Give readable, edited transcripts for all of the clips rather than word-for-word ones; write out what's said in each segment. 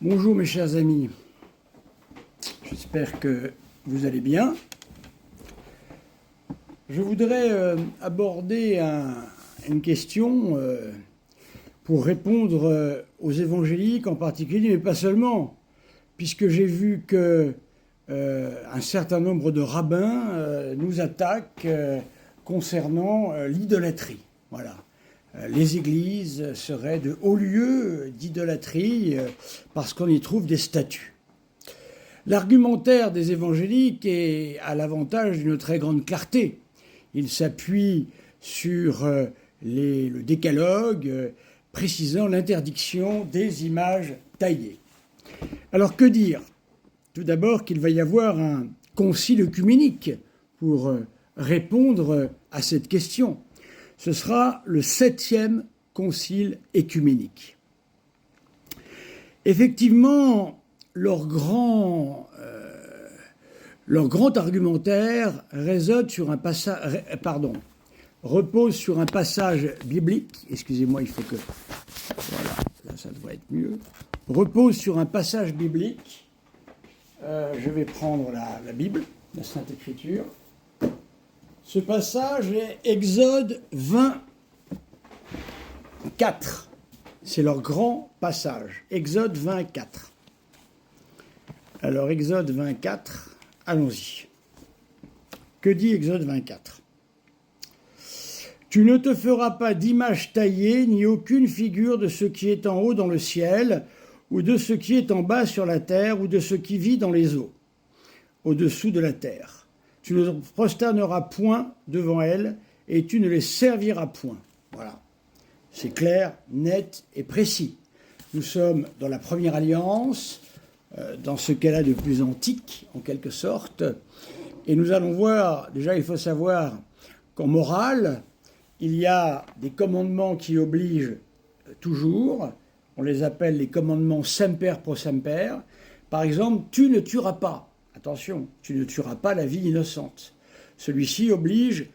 Bonjour mes chers amis, j'espère que vous allez bien. Je voudrais aborder une question pour répondre aux évangéliques en particulier, mais pas seulement, puisque j'ai vu que un certain nombre de rabbins nous attaquent concernant l'idolâtrie. Voilà. Les églises seraient de hauts lieux d'idolâtrie parce qu'on y trouve des statues. L'argumentaire des évangéliques a l'avantage d'une très grande clarté. Il s'appuie sur le décalogue précisant l'interdiction des images taillées. Alors que dire ? Tout d'abord qu'il va y avoir un concile œcuménique pour répondre à cette question. Ce sera le 7e concile œcuménique. Effectivement, leur grand argumentaire repose sur un passage biblique. Excusez-moi, il faut que... Voilà, là ça devrait être mieux. Repose sur un passage biblique. Je vais prendre la Bible, la Sainte Écriture. Ce passage est Exode 24. C'est leur grand passage. Exode 24. Alors, Exode 24, allons-y. Que dit Exode 24 ? Tu ne te feras pas d'image taillée, ni aucune figure de ce qui est en haut dans le ciel, ou de ce qui est en bas sur la terre, ou de ce qui vit dans les eaux, au-dessous de la terre. Tu ne te prosterneras point devant elles, et tu ne les serviras point. Voilà. C'est clair, net et précis. Nous sommes dans la première alliance, dans ce qu'elle a de plus antique, en quelque sorte. Et nous allons voir, déjà il faut savoir qu'en morale, il y a des commandements qui obligent toujours. On les appelle les commandements semper pro semper. Par exemple, tu ne tueras pas. Attention, tu ne tueras pas la vie innocente. Celui-ci oblige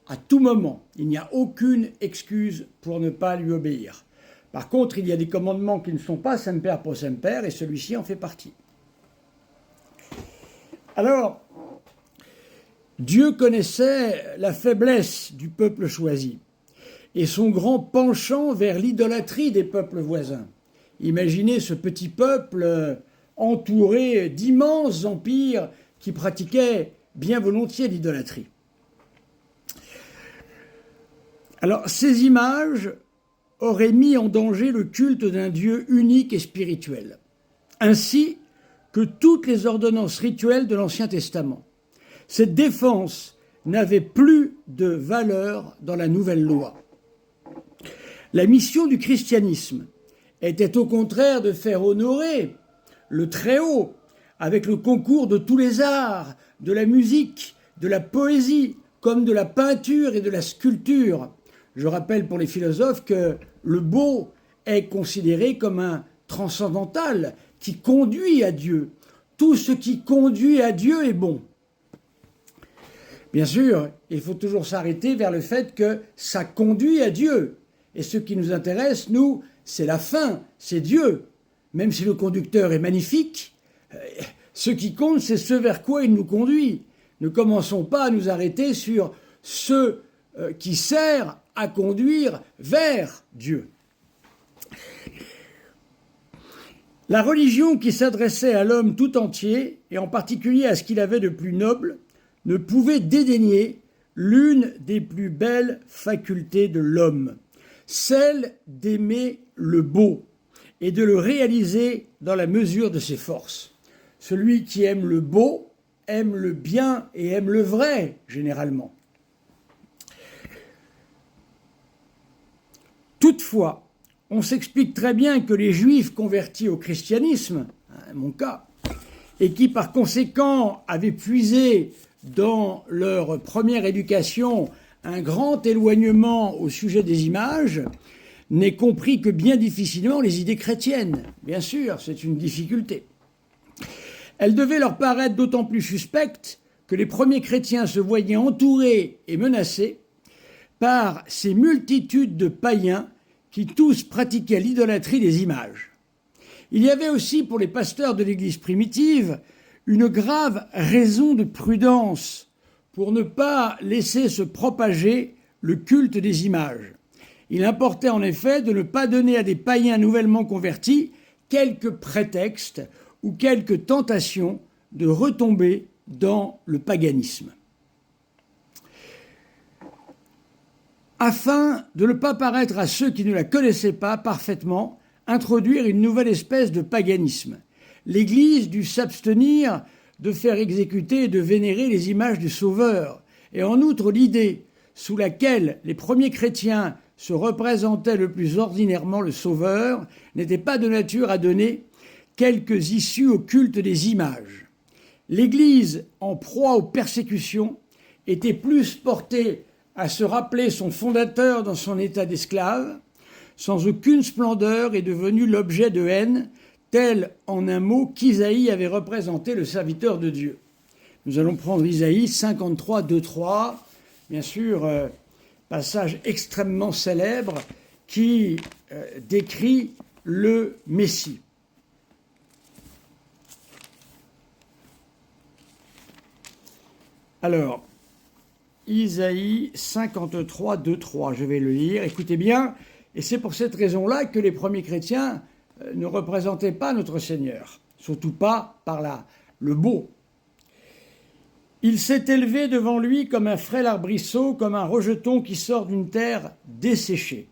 à tout moment. Il n'y a aucune excuse pour ne pas lui obéir. Par contre, il y a des commandements qui ne sont pas semper pro semper et celui-ci en fait partie. Alors, Dieu connaissait la faiblesse du peuple choisi et son grand penchant vers l'idolâtrie des peuples voisins. Imaginez ce petit peuple entouré d'immenses empires qui pratiquaient bien volontiers l'idolâtrie. Alors, ces images auraient mis en danger le culte d'un Dieu unique et spirituel, ainsi que toutes les ordonnances rituelles de l'Ancien Testament. Cette défense n'avait plus de valeur dans la nouvelle loi. La mission du christianisme était au contraire de faire honorer le Très-Haut avec le concours de tous les arts, de la musique, de la poésie, comme de la peinture et de la sculpture. Je rappelle pour les philosophes que le beau est considéré comme un transcendantal qui conduit à Dieu. Tout ce qui conduit à Dieu est bon. Bien sûr, il faut toujours s'arrêter vers le fait que ça conduit à Dieu. Et ce qui nous intéresse, nous, c'est la fin, c'est Dieu. Même si le conducteur est magnifique, ce qui compte, c'est ce vers quoi il nous conduit. Ne commençons pas à nous arrêter sur ce qui sert à conduire vers Dieu. La religion qui s'adressait à l'homme tout entier, et en particulier à ce qu'il avait de plus noble, ne pouvait dédaigner l'une des plus belles facultés de l'homme, celle d'aimer le beau et de le réaliser dans la mesure de ses forces. Celui qui aime le beau aime le bien et aime le vrai, généralement. Toutefois, on s'explique très bien que les Juifs convertis au christianisme, mon cas, et qui par conséquent avaient puisé dans leur première éducation un grand éloignement au sujet des images, n'aient compris que bien difficilement les idées chrétiennes. Bien sûr, c'est une difficulté. Elles devaient leur paraître d'autant plus suspectes que les premiers chrétiens se voyaient entourés et menacés par ces multitudes de païens qui tous pratiquaient l'idolâtrie des images. Il y avait aussi pour les pasteurs de l'Église primitive une grave raison de prudence pour ne pas laisser se propager le culte des images. Il importait en effet de ne pas donner à des païens nouvellement convertis quelque prétexte ou quelque tentation de retomber dans le paganisme. Afin de ne pas paraître à ceux qui ne la connaissaient pas parfaitement, introduire une nouvelle espèce de paganisme. L'Église dut s'abstenir de faire exécuter et de vénérer les images du Sauveur. Et en outre, l'idée sous laquelle les premiers chrétiens se représentaient le plus ordinairement le Sauveur n'était pas de nature à donner quelques issues au culte des images. L'Église, en proie aux persécutions, était plus portée à se rappeler son fondateur dans son état d'esclave, sans aucune splendeur, est devenu l'objet de haine, tel, en un mot, qu'Isaïe avait représenté le serviteur de Dieu. Nous allons prendre Isaïe 53, 2, 3, bien sûr, passage extrêmement célèbre qui décrit le Messie. Alors, Isaïe 53, 2, 3, je vais le lire, écoutez bien, et c'est pour cette raison-là que les premiers chrétiens ne représentaient pas notre Seigneur, surtout pas par le beau. Il s'est élevé devant lui comme un frêle arbrisseau, comme un rejeton qui sort d'une terre desséchée.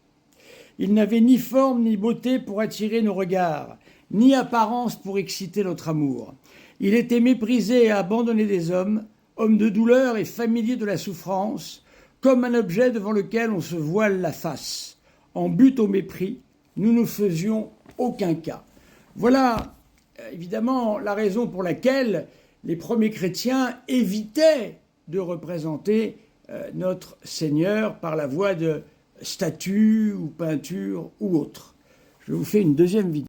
Il n'avait ni forme ni beauté pour attirer nos regards, ni apparence pour exciter notre amour. Il était méprisé et abandonné des hommes, homme de douleur et familier de la souffrance, comme un objet devant lequel on se voile la face. En but au mépris, nous ne faisions aucun cas. Voilà évidemment la raison pour laquelle les premiers chrétiens évitaient de représenter notre Seigneur par la voie de statues ou peintures ou autres. Je vous fais une deuxième vidéo.